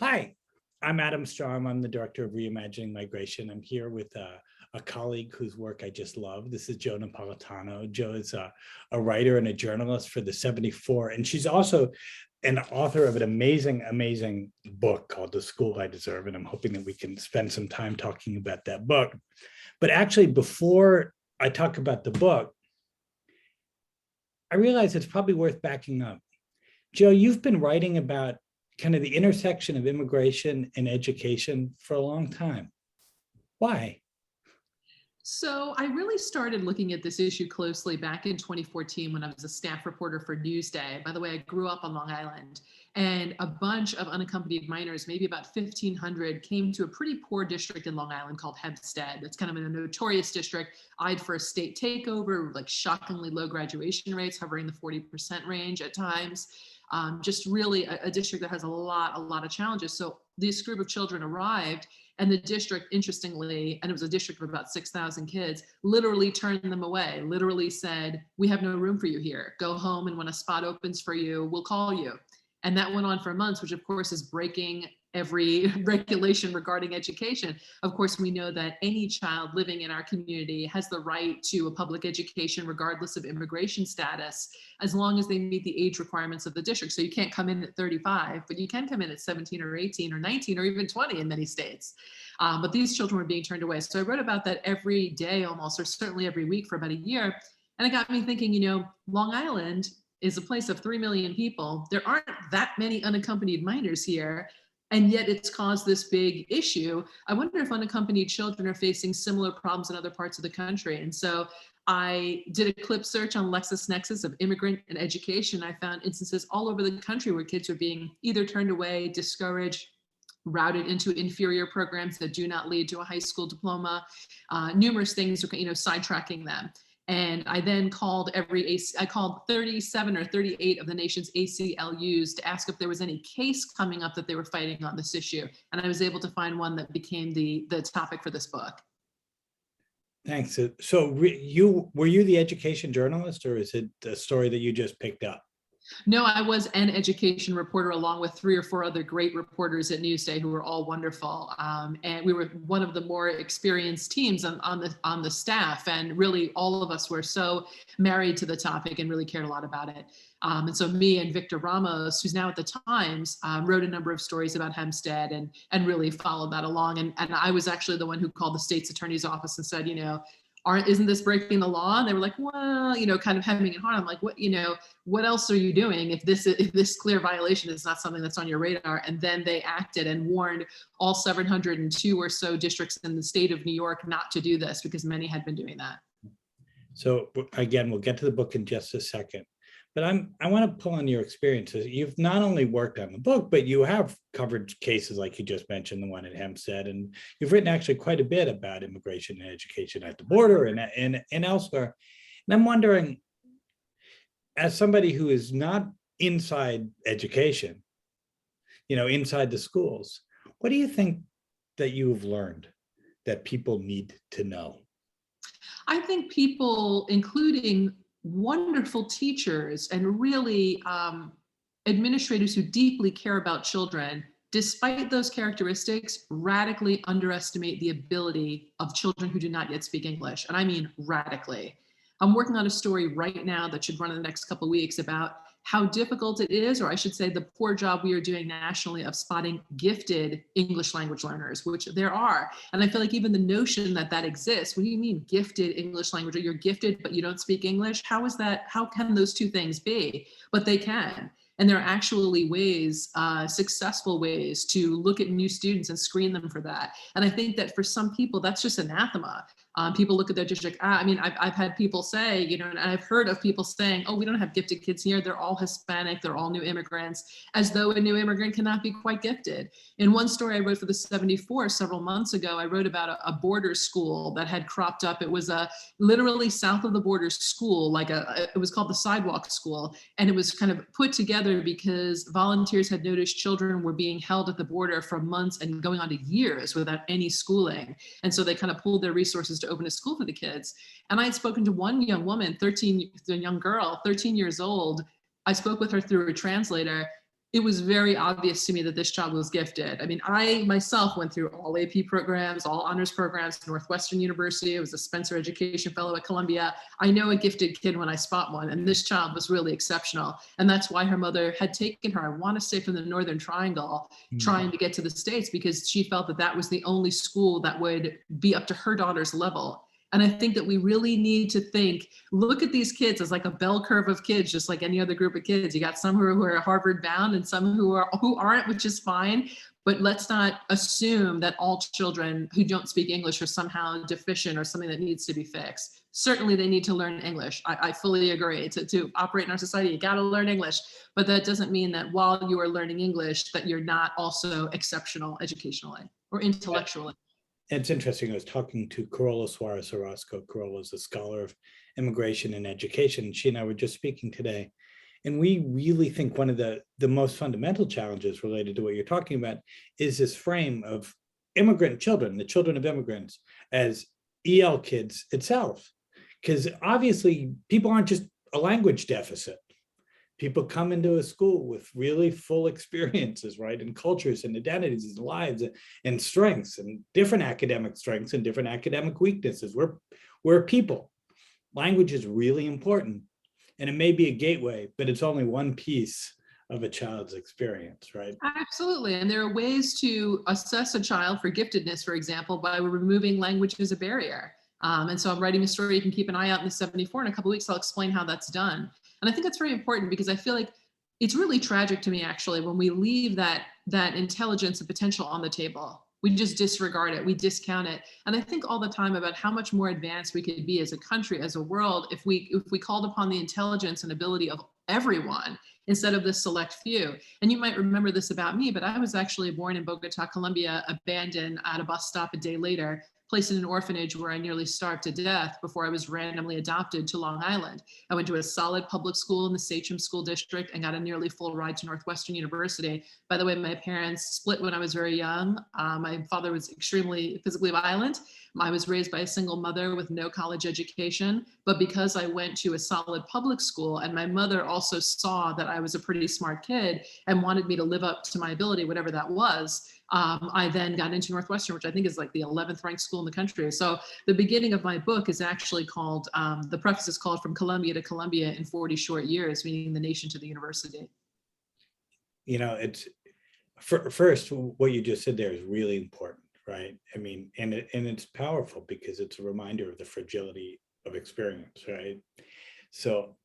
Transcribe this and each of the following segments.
Hi, I'm Adam Strom. I'm the director of Reimagining Migration. I'm here with a colleague whose work I just love. This is Jo Napolitano. Jo is a writer and a journalist for the 74, and she's also an author of an amazing book called The School I Deserve, and I'm hoping that we can spend some time talking about that book. But actually, before I talk about the book, I realize it's probably worth backing up. Jo, you've been writing about kind of the intersection of immigration and education for a long time. Why? So I really started looking at this issue closely back in 2014 when I was a staff reporter for Newsday. By the way, I grew up on Long Island, and a bunch of unaccompanied minors, maybe about 1,500, came to a pretty poor district in Long Island called Hempstead. It's kind of a notorious district, eyed for a state takeover, like shockingly low graduation rates, hovering the 40% range at times. Just really a district that has a lot of challenges. So this group of children arrived, and the district, interestingly, and it was a district of about 6,000 kids, literally turned them away, literally said, "We have no room for you here. Go home, and when a spot opens for you, we'll call you." And that went on for months, which of course is breaking every regulation regarding education. Of course, we know that any child living in our community has the right to a public education, regardless of immigration status, as long as they meet the age requirements of the district. So you can't come in at 35, but you can come in at 17 or 18 or 19 or even 20 in many states. But these children were being turned away. So I wrote about that every day almost, or certainly every week for about a year. And it got me thinking, Long Island is a place of 3 million people. There aren't that many unaccompanied minors here, and yet it's caused this big issue. I wonder if unaccompanied children are facing similar problems in other parts of the country. And so I did a clip search on LexisNexis of immigrant and education. I found instances all over the country where kids are being either turned away, discouraged, routed into inferior programs that do not lead to a high school diploma, numerous things, sidetracking them. And I then called I called 37 or 38 of the nation's ACLUs to ask if there was any case coming up that they were fighting on this issue. And I was able to find one that became the topic for this book. Thanks. So were you the education journalist, or is it a story that you just picked up? No, I was an education reporter along with 3 or 4 other great reporters at Newsday who were all wonderful. And we were one of the more experienced teams on the staff. And really all of us were so married to the topic and really cared a lot about it. And so me and Victor Ramos, who's now at the Times, wrote a number of stories about Hempstead and really followed that along. And I was actually the one who called the state's attorney's office and said, isn't this breaking the law? And they were like, well, kind of hemming and hawing. I'm like, what else are you doing if this clear violation is not something that's on your radar? And then they acted and warned all 702 or so districts in the state of New York not to do this, because many had been doing that. So again, we'll get to the book in just a second. But I want to pull on your experiences. You've not only worked on the book, but you have covered cases like you just mentioned, the one at Hempstead, and you've written actually quite a bit about immigration and education at the border and elsewhere. And I'm wondering, as somebody who is not inside education, inside the schools, what do you think that you've learned that people need to know? I think people, including wonderful teachers and really administrators who deeply care about children, despite those characteristics, radically underestimate the ability of children who do not yet speak English. And I mean radically. I'm working on a story right now that should run in the next couple of weeks about how difficult it is, or I should say the poor job we are doing nationally of spotting gifted English language learners, which there are. And I feel like even the notion that exists, what do you mean gifted English language? Or you're gifted, but you don't speak English? How is that? How can those two things be? But they can. And there are actually ways, successful ways to look at new students and screen them for that. And I think that for some people, that's just anathema. People look at their district. I've had people say, and I've heard of people saying, oh, we don't have gifted kids here. They're all Hispanic. They're all new immigrants, as though a new immigrant cannot be quite gifted. In one story I wrote for the 74 several months ago, I wrote about a border school that had cropped up. It was literally south of the border school, it was called the Sidewalk School. And it was kind of put together because volunteers had noticed children were being held at the border for months and going on to years without any schooling. And so they kind of pulled their resources to open a school for the kids. And I had spoken to one young woman, a young girl, 13 years old. I spoke with her through a translator. it was very obvious to me that this child was gifted. I mean, I myself went through all AP programs, all honors programs, Northwestern University. I was a Spencer Education Fellow at Columbia. I know a gifted kid when I spot one, and this child was really exceptional. And that's why her mother had taken her, I want to say from the Northern Triangle, trying to get to the States, because she felt that that was the only school that would be up to her daughter's level. And I think that we really need to look at these kids as like a bell curve of kids, just like any other group of kids. You got some who are Harvard bound and some who aren't, which is fine. But let's not assume that all children who don't speak English are somehow deficient or something that needs to be fixed. Certainly they need to learn English. I fully agree. To operate in our society, you got to learn English. But that doesn't mean that while you are learning English, that you're not also exceptional educationally or intellectually. It's interesting. I was talking to Carola Suarez Orozco. Carola is a scholar of immigration and education. She and I were just speaking today. And we really think one of the most fundamental challenges related to what you're talking about is this frame of immigrant children, the children of immigrants, as EL kids itself. Because obviously people aren't just a language deficit. People come into a school with really full experiences, right? And cultures and identities and lives and strengths and different academic strengths and different academic weaknesses. We're people. Language is really important. And it may be a gateway, but it's only one piece of a child's experience, right? Absolutely. And there are ways to assess a child for giftedness, for example, by removing language as a barrier. And so I'm writing a story you can keep an eye out in the 74. In a couple of weeks, I'll explain how that's done. And I think that's very important because I feel like it's really tragic to me, actually, when we leave that intelligence and potential on the table. We just disregard it, we discount it. And I think all the time about how much more advanced we could be as a country, as a world, if we called upon the intelligence and ability of everyone instead of the select few. And you might remember this about me, but I was actually born in Bogota, Colombia, abandoned at a bus stop a day later, placed in an orphanage where I nearly starved to death before I was randomly adopted to Long Island. I went to a solid public school in the Strom School District and got a nearly full ride to Northwestern University. By the way, my parents split when I was very young. My father was extremely physically violent. I was raised by a single mother with no college education, but because I went to a solid public school and my mother also saw that I was a pretty smart kid and wanted me to live up to my ability, whatever that was, I then got into Northwestern, which I think is like the 11th ranked school in the country. So the beginning of my book is actually called, the preface is called From Columbia to Columbia in 40 Short Years, meaning the nation to the university. You know, it's first, what you just said there is really important, right? I mean, and it's powerful because it's a reminder of the fragility of experience, right? So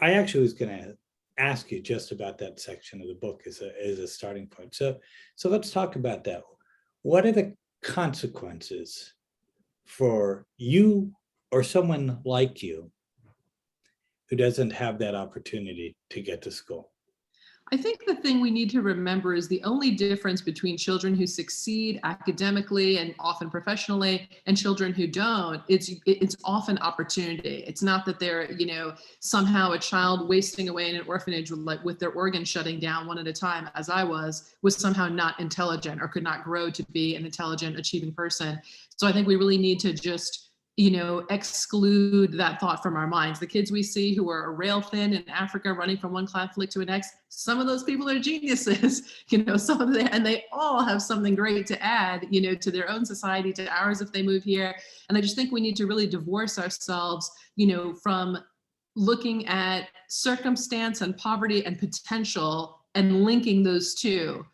I actually was going to ask you just about that section of the book as a starting point. So let's talk about that. What are the consequences for you or someone like you who doesn't have that opportunity to get to school? I think the thing we need to remember is the only difference between children who succeed academically and often professionally and children who don't, it's often opportunity. It's not that they're, somehow a child wasting away in an orphanage with their organs shutting down one at a time, as I was somehow not intelligent or could not grow to be an intelligent, achieving person. So I think we really need to just exclude that thought from our minds. The kids we see who are rail thin in Africa running from one conflict to the next, some of those people are geniuses, and they all have something great to add, to their own society, to ours if they move here. And I just think we need to really divorce ourselves, from looking at circumstance and poverty and potential and linking those two.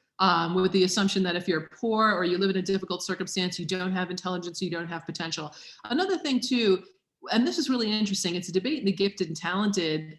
With the assumption that if you're poor or you live in a difficult circumstance, you don't have intelligence, you don't have potential. Another thing too, and this is really interesting, it's a debate in the gifted and talented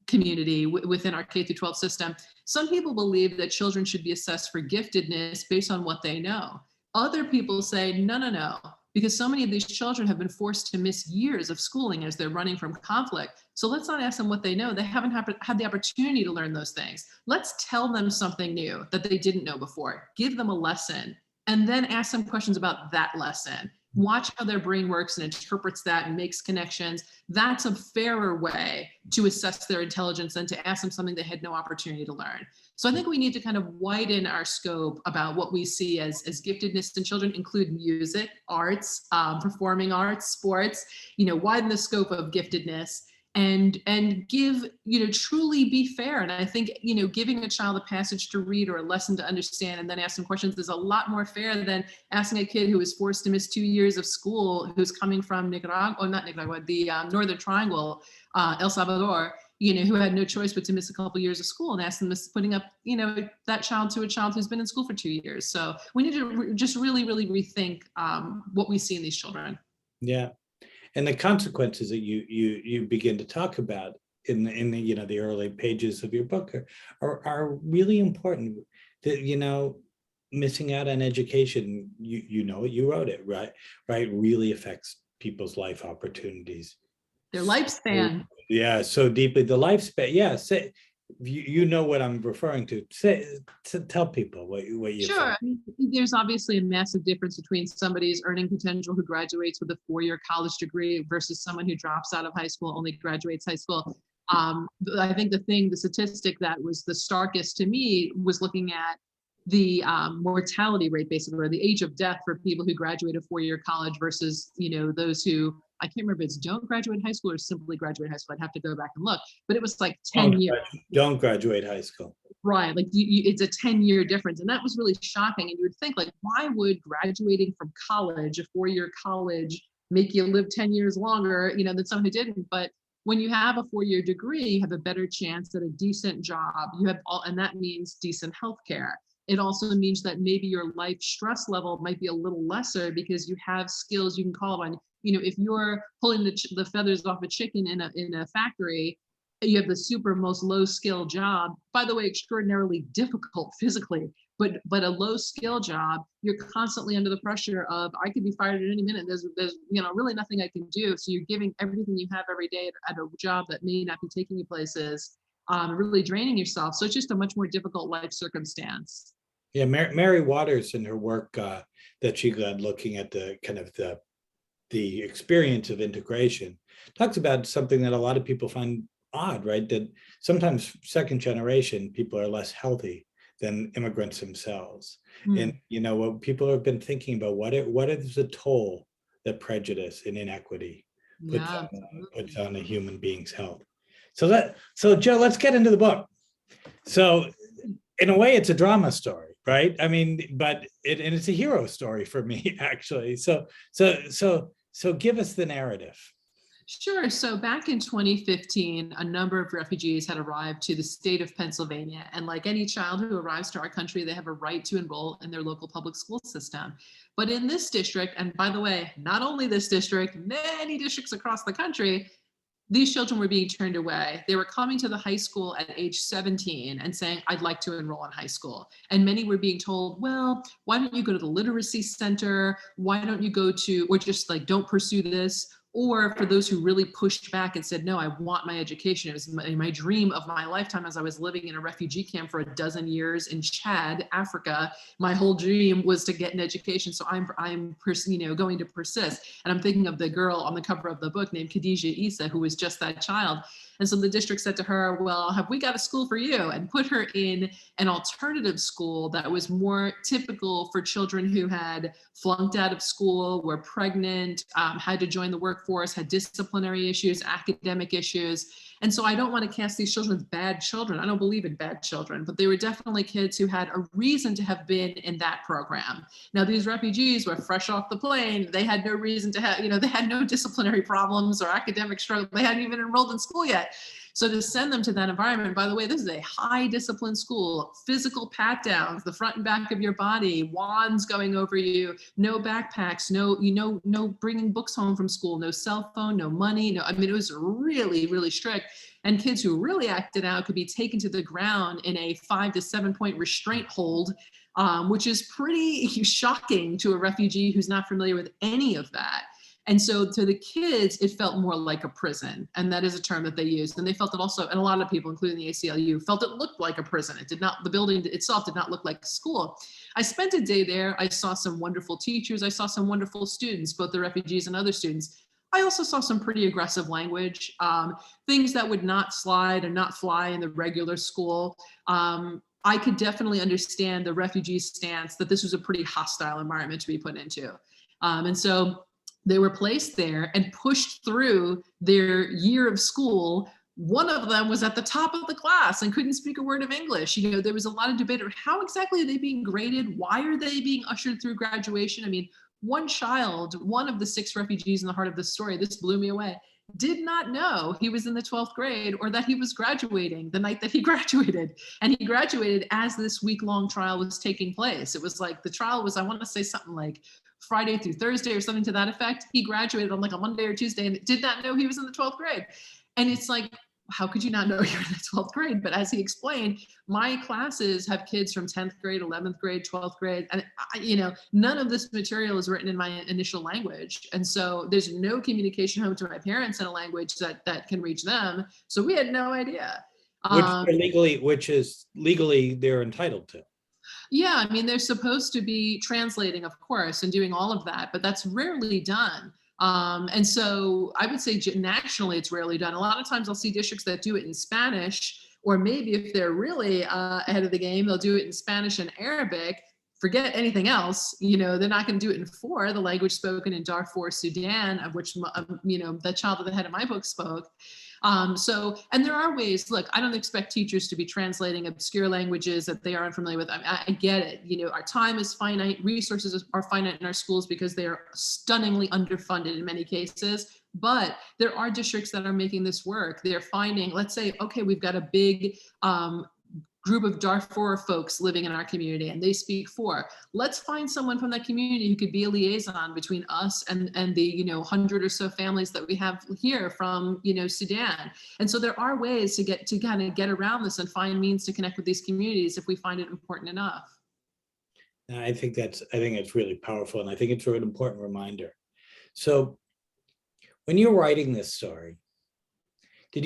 community within our K through 12 system. Some people believe that children should be assessed for giftedness based on what they know. Other people say, no, because so many of these children have been forced to miss years of schooling as they're running from conflict. So let's not ask them what they know. They haven't had the opportunity to learn those things. Let's tell them something new that they didn't know before. Give them a lesson and then ask them questions about that lesson. Watch how their brain works and interprets that and makes connections. That's a fairer way to assess their intelligence than to ask them something they had no opportunity to learn. So I think we need to kind of widen our scope about what we see as giftedness in children, include music, arts, performing arts, sports, widen the scope of giftedness. and give, truly be fair. And I think, giving a child a passage to read or a lesson to understand and then ask them questions is a lot more fair than asking a kid who was forced to miss 2 years of school, who's coming from Nicaragua, or not Nicaragua, the Northern Triangle, El Salvador, who had no choice but to miss a couple years of school, and ask them this, putting up, that child to a child who's been in school for 2 years. So we need to just really, really rethink what we see in these children. Yeah. And the consequences that you begin to talk about in the early pages of your book are really important. That missing out on education, you wrote it, right, really affects people's life opportunities, their lifespan. Yeah, so deeply. The lifespan. Yeah, say, you know what I'm referring to. Tell people what you. Sure. I mean, there's obviously a massive difference between somebody's earning potential who graduates with a 4-year college degree versus someone who drops out of high school, only graduates high school. I think the statistic that was the starkest to me was looking at the mortality rate, basically, or the age of death for people who graduate a 4-year college versus, those who, I can't remember if it's don't graduate high school or simply graduate high school. I'd have to go back and look, but it was like 10 years. Don't graduate high school. Right, like it's a 10-year difference, and that was really shocking. And you would think, like, why would graduating from college, a 4-year college, make you live 10 years longer, than someone who didn't? But when you have a 4-year degree, you have a better chance at a decent job. You have and that means decent healthcare. It also means that maybe your life stress level might be a little lesser because you have skills you can call on. If you're pulling the feathers off a chicken in a factory, you have the most low skill job, by the way, extraordinarily difficult physically, but a low skill job, you're constantly under the pressure of, I could be fired at any minute. There's really nothing I can do. So you're giving everything you have every day at a job that may not be taking you places, really draining yourself. So it's just a much more difficult life circumstance. Yeah, Mary Waters in her work that she got looking at the kind of the experience of integration talks about something that a lot of people find odd, right? That sometimes second generation people are less healthy than immigrants themselves. And what people have been thinking about, what is the toll that prejudice and inequity puts on a human being's health. So Jo, let's get into the book. So in a way, it's a drama story, right? I mean, but it's a hero story for me, actually. So give us the narrative. Sure. So back in 2015, a number of refugees had arrived to the state of Pennsylvania. And like any child who arrives to our country, they have a right to enroll in their local public school system. But in this district, and by the way, not only this district, many districts across the country, these children were being turned away. They were coming to the high school at age 17 and saying, I'd like to enroll in high school. And many were being told, well, why don't you go to the literacy center? Why don't you go to, or just like, don't pursue this? Or for those who really pushed back and said, no, I want my education. It was my dream of my lifetime as I was living in a refugee camp for 12 years in Chad, Africa. My whole dream was to get an education. So I'm going to persist. And I'm thinking of the girl on the cover of the book named Khadija Issa, who was just that child. And so the district said to her, well, have we got a school for you? And put her in an alternative school that was more typical for children who had flunked out of school, were pregnant, had to join the workforce, had disciplinary issues, academic issues. And so I don't want to cast these children as bad children. I don't believe in bad children, but they were definitely kids who had a reason to have been in that program. Now, these refugees were fresh off the plane. They had no reason to have, they had no disciplinary problems or academic struggle. They hadn't even enrolled in school yet. So to send them to that environment, by the way, this is a high discipline school, physical pat downs, the front and back of your body, wands going over you, no backpacks, no bringing books home from school, no cell phone, no money. It was really, really strict. And kids who really acted out could be taken to the ground in a 5 to 7 point restraint hold, which is pretty shocking to a refugee who's not familiar with any of that. And so to the kids, it felt more like a prison. And that is a term that they used. And they felt it also, and a lot of people, including the ACLU, felt it looked like a prison. It did not, the building itself did not look like school. I spent a day there. I saw some wonderful teachers. I saw some wonderful students, both the refugees and other students. I also saw some pretty aggressive language, things that would not slide and not fly in the regular school. I could definitely understand the refugee stance that this was a pretty hostile environment to be put into. And so They were placed there and pushed through their year of school. One of them was at the top of the class and couldn't speak a word of English. You know, there was a lot of debate over how exactly are they being graded? Why are they being ushered through graduation? I mean, one child, one of the 6 refugees in the heart of the story, this blew me away, did not know he was in the 12th grade or that he was graduating the night that he graduated. And he graduated as this week-long trial was taking place. It was like the trial was, I want to say something like Friday through Thursday or something to that effect. He graduated on like a Monday or Tuesday and did not know he was in the 12th grade. And it's like, how could you not know you're in the 12th grade? But as he explained, my classes have kids from 10th grade, 11th grade, 12th grade. And you know, none of this material is written in my initial language. And so there's no communication home to my parents in a language that can reach them. So we had no idea. Which is legally they're entitled to. Yeah, I mean, they're supposed to be translating, of course, and doing all of that, but that's rarely done. And so I would say nationally, it's rarely done. A lot of times I'll see districts that do it in Spanish, or maybe if they're really ahead of the game, they'll do it in Spanish and Arabic. Forget anything else, you know, they're not going to do it in 4, the language spoken in Darfur, Sudan, of which, you know, the child at the head of my book spoke. And there are ways, look, I don't expect teachers to be translating obscure languages that they are unfamiliar with. I get it. You know, our time is finite, resources are finite in our schools because they are stunningly underfunded in many cases. But there are districts that are making this work. They're finding, let's say, okay, we've got a big group of Darfur folks living in our community and they speak 4. Let's find someone from that community who could be a liaison between us and the, you know, 100 or so families that we have here from, you know, Sudan. And so there are ways to kind of get around this and find means to connect with these communities if we find it important enough. I think it's really powerful, and I think it's an important reminder. So when you're writing this story, who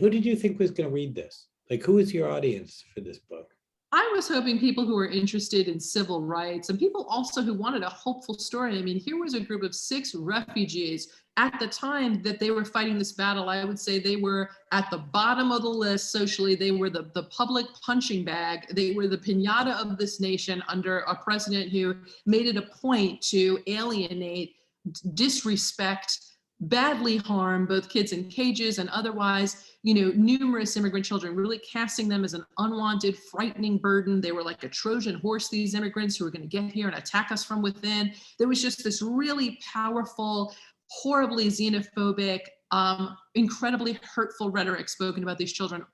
did you think was going to read this? Like, who is your audience for this book? I was hoping people who were interested in civil rights and people also who wanted a hopeful story. I mean, here was a group of 6 refugees. At the time that they were fighting this battle, I would say they were at the bottom of the list socially. They were the public punching bag. They were the piñata of this nation under a president who made it a point to alienate, disrespect, badly harm both kids in cages and otherwise, you know, numerous immigrant children, really casting them as an unwanted, frightening burden. They were like a Trojan horse, these immigrants who were going to get here and attack us from within. There was just this really powerful, horribly xenophobic, incredibly hurtful rhetoric spoken about these children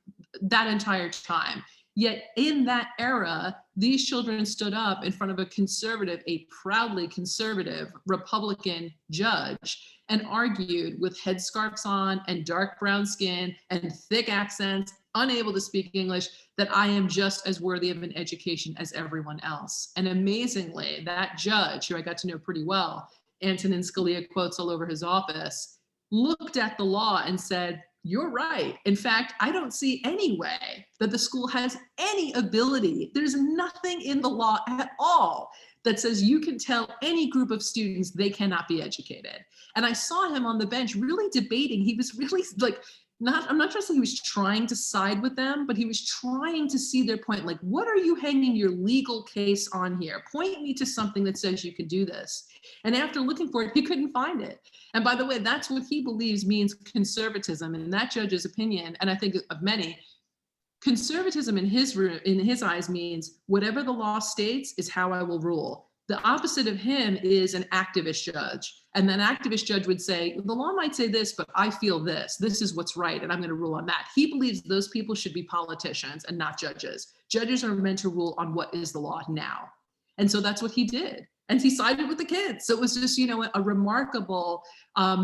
that entire time. Yet in that era, these children stood up in front of a proudly conservative Republican judge and argued with headscarves on and dark brown skin and thick accents, unable to speak English, that I am just as worthy of an education as everyone else. And amazingly, that judge, who I got to know pretty well, Antonin Scalia quotes all over his office, looked at the law and said, you're right. In fact, I don't see any way that the school has any ability. There's nothing in the law at all that says you can tell any group of students they cannot be educated. And I saw him on the bench really debating. He was really like, I'm not just saying he was trying to side with them, but he was trying to see their point. Like, what are you hanging your legal case on here? Point me to something that says you can do this. And after looking for it, he couldn't find it. And by the way, that's what he believes means conservatism. And in that judge's opinion, and I think of many, conservatism in his eyes means whatever the law states is how I will rule. The opposite of him is an activist judge. And that activist judge would say, the law might say this, but I feel this. This is what's right, and I'm going to rule on that. He believes those people should be politicians and not judges. Judges are meant to rule on what is the law now. And so that's what he did. And he sided with the kids. So it was just, you know, a remarkable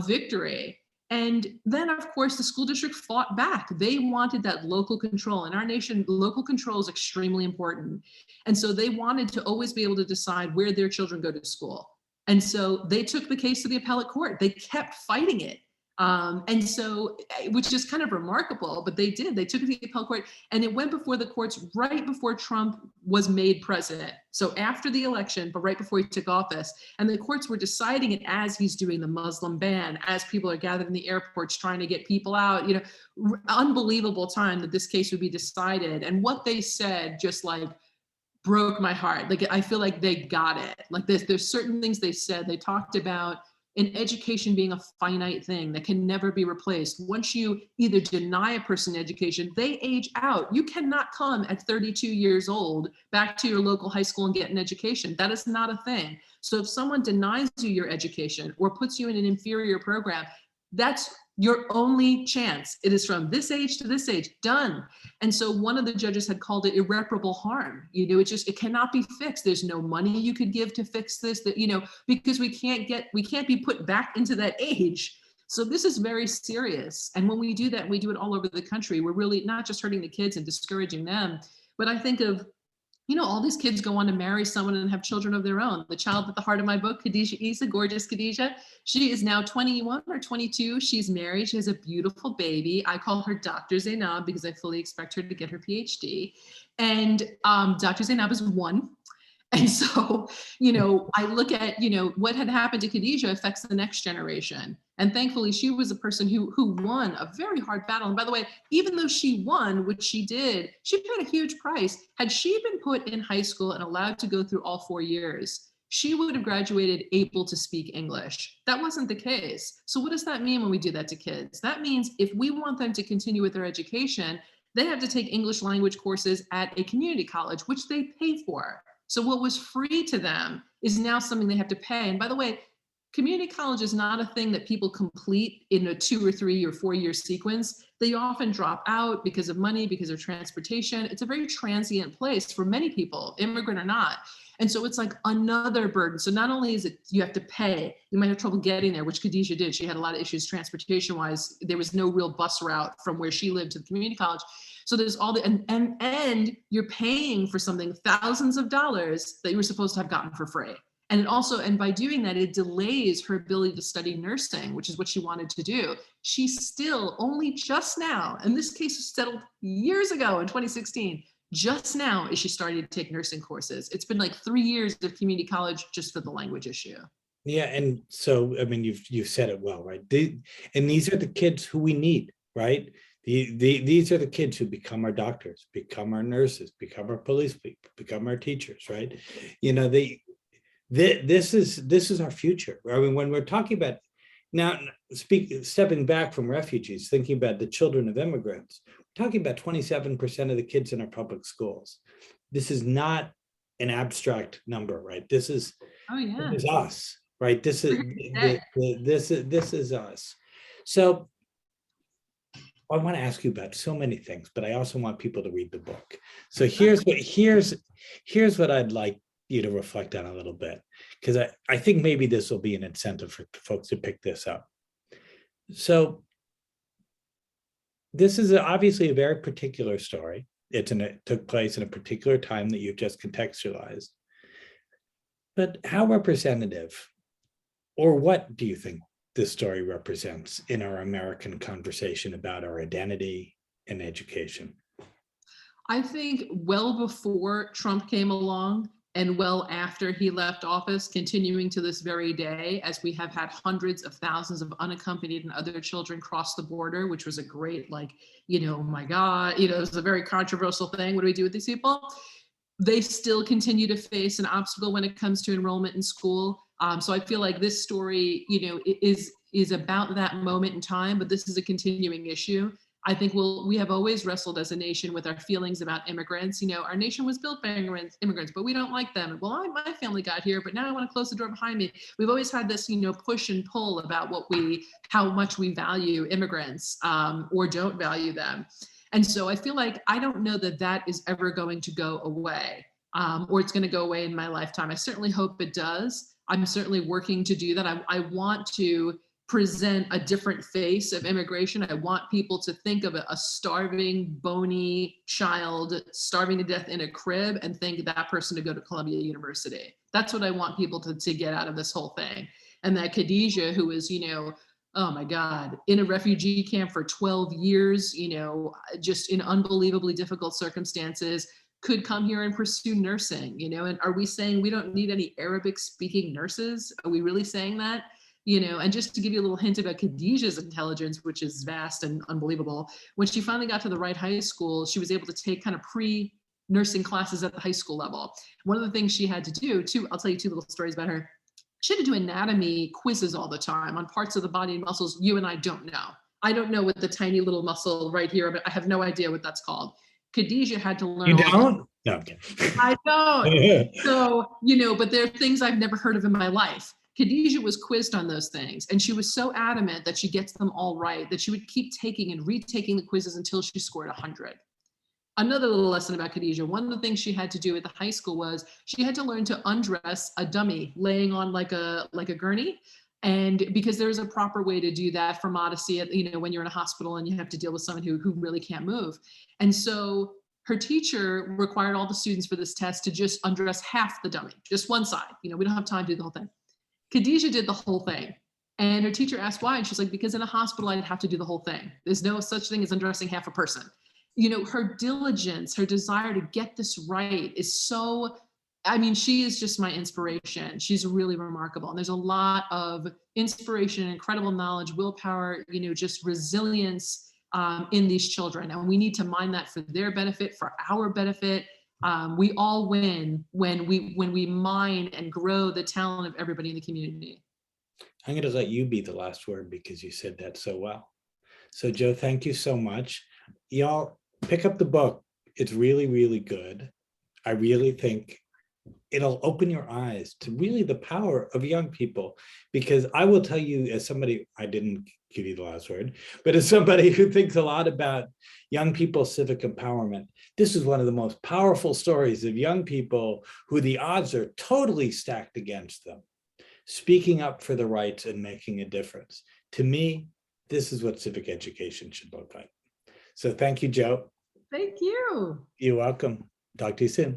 victory. And then, of course, the school district fought back. They wanted that local control. In our nation, local control is extremely important. And so they wanted to always be able to decide where their children go to school. And so they took the case to the appellate court. They kept fighting it. And so, which is kind of remarkable, but they did. They took it to the appellate court and it went before the courts right before Trump was made president. So after the election, but right before he took office. And the courts were deciding it as he's doing the Muslim ban, as people are gathered in the airports trying to get people out, you know, unbelievable time that this case would be decided. And what they said just like broke my heart. Like, I feel like they got it. Like there's certain things they said. They talked about in education being a finite thing that can never be replaced. Once you either deny a person education, they age out. You cannot come at 32 years old back to your local high school and get an education. That is not a thing. So if someone denies you your education or puts you in an inferior program, that's your only chance. It is from this age to this age, done. And so one of the judges had called it irreparable harm. It cannot be fixed. There's no money you could give to fix this, because we can't be put back into that age. So this is very serious. And when we do that, we do it all over the country. We're really not just hurting the kids and discouraging them, but I think of, all these kids go on to marry someone and have children of their own. The child at the heart of my book, Khadija Isa, gorgeous Khadija, she is now 21 or 22. She's married. She has a beautiful baby. I call her Dr. Zainab because I fully expect her to get her PhD. And Dr. Zainab is 1. And so, I look at, what had happened to Khadija affects the next generation. And thankfully, she was a person who won a very hard battle. And by the way, even though she won, which she did, she paid a huge price. Had she been put in high school and allowed to go through all 4 years, she would have graduated able to speak English. That wasn't the case. So what does that mean when we do that to kids? That means if we want them to continue with their education, they have to take English language courses at a community college, which they pay for. So what was free to them is now something they have to pay. And by the way, community college is not a thing that people complete in a 2 or 3 or 4 year sequence. They often drop out because of money, because of transportation. It's a very transient place for many people, immigrant or not. And so it's like another burden. So not only is it you have to pay, you might have trouble getting there, which Khadija did. She had a lot of issues transportation wise. There was no real bus route from where she lived to the community college. So there's all the, and you're paying for something, thousands of dollars that you were supposed to have gotten for free. And it also, and by doing that, it delays her ability to study nursing, which is what she wanted to do. She still only just now, and this case was settled years ago in 2016, just now is she starting to take nursing courses. It's been like 3 years of community college just for the language issue. Yeah, and so, I mean, you've said it well, right? And these are the kids who we need, right? These are the kids who become our doctors, become our nurses, become our police people, become our teachers, right? This is our future. I mean, when we're talking about now, stepping back from refugees, thinking about the children of immigrants, we're talking about 27% of the kids in our public schools. This is not an abstract number, right? This is us, right? This is us. So I want to ask you about so many things, but I also want people to read the book. So here's what I'd like you to reflect on a little bit, because I think maybe this will be an incentive for folks to pick this up. So this is obviously a very particular story. It took place in a particular time that you've just contextualized. But how representative, or what do you think this story represents in our American conversation about our identity and education? I think well before Trump came along and well after he left office, continuing to this very day, as we have had hundreds of thousands of unaccompanied and other children cross the border, which was a great, oh my God, it was a very controversial thing. What do we do with these people? They still continue to face an obstacle when it comes to enrollment in school. So I feel like this story, is about that moment in time, but this is a continuing issue. I think we have always wrestled as a nation with our feelings about immigrants. Our nation was built by immigrants, but we don't like them. Well, my family got here, but now I want to close the door behind me. We've always had this, push and pull about how much we value immigrants or don't value them. And so I feel like I don't know that is ever going to go away or it's going to go away in my lifetime. I certainly hope it does. I'm certainly working to do that. I want to present a different face of immigration. I want people to think of a starving, bony child starving to death in a crib and think that person to go to Columbia University. That's what I want people to get out of this whole thing. And that Khadija, who is, oh my God, in a refugee camp for 12 years, just in unbelievably difficult circumstances, could come here and pursue nursing, and are we saying we don't need any Arabic speaking nurses? Are we really saying that? And just to give you a little hint about Khadija's intelligence, which is vast and unbelievable, when she finally got to the right high school, she was able to take kind of pre-nursing classes at the high school level. One of the things she had to do, I'll tell you 2 little stories about her. She had to do anatomy quizzes all the time on parts of the body and muscles you and I don't know. I don't know what the tiny little muscle right here, but I have no idea what that's called. Khadijah had to learn You all don't? No, I'm kidding. I don't. So, but there are things I've never heard of in my life. Khadijah was quizzed on those things, and she was so adamant that she gets them all right that she would keep taking and retaking the quizzes until she scored 100. Another little lesson about Khadijah, one of the things she had to do at the high school was she had to learn to undress a dummy laying on like a gurney. And because there is a proper way to do that for modesty, when you're in a hospital and you have to deal with someone who really can't move. And so her teacher required all the students for this test to just undress half the dummy, just one side. We don't have time to do the whole thing. Khadijah did the whole thing. And her teacher asked why. And she's like, because in a hospital, I'd have to do the whole thing. There's no such thing as undressing half a person. Her diligence, her desire to get this right is so, she is just my inspiration. She's really remarkable. And there's a lot of inspiration, incredible knowledge, willpower, just resilience in these children. And we need to mine that for their benefit, for our benefit. We all win when we mine and grow the talent of everybody in the community. I'm going to let you be the last word because you said that so well. So Jo, thank you so much. Y'all pick up the book. It's really, really good. I really think it'll open your eyes to really the power of young people, because I will tell you, as somebody, I didn't give you the last word, but as somebody who thinks a lot about young people's civic empowerment, this is one of the most powerful stories of young people who the odds are totally stacked against them, speaking up for the rights and making a difference. To me, this is what civic education should look like. So thank you, Jo. Thank you. You're welcome. Talk to you soon.